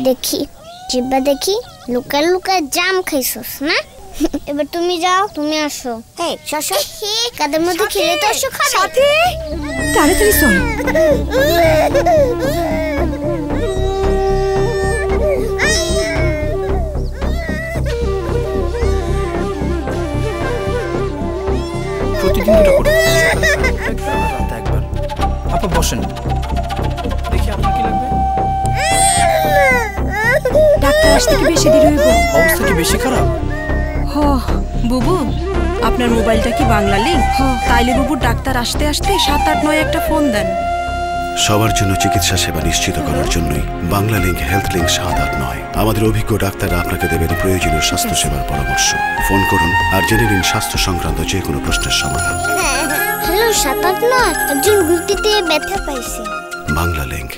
দেখি জিব্বা দেখি লুকায় লুকায় জাম খাইছস না এবার তুমি যাও তুমি আসো এই শশা কাদের মধ্যে খেলে তো আসো খাবে সাথী তাড়াতাড়ি চল প্রতিদিন এটা করো রাতে একবার আপা বসেন দেখি আপনার কি লাগবে ডাক্তার আসতে কি বেশি দেরি হইব অবস্থা কি বেশি খারাপ বুবু আপনার মোবাইলটা কি বাংলা লিংক তাইলে বুবু ডাক্তার আসতে আসতে 7-8-9 একটা ফোন দেন সবার জন্য চিকিৎসা সেবা নিশ্চিত করার জন্যই বাংলা লিংক হেলথ লিংক 7-8-9 আমাদের অভিজ্ঞ ডাক্তাররা আপনাকে দেবেন প্রয়োজনীয় স্বাস্থ্য সেবার পরামর্শ ফোন করুন আর জেনে নিন স্বাস্থ্য সংক্রান্ত যে কোনো প্রশ্নের সমাধান হ্যালো 7-8-9 একজন গুলতিতে ব্যথা পাইছে বাংলা লিংক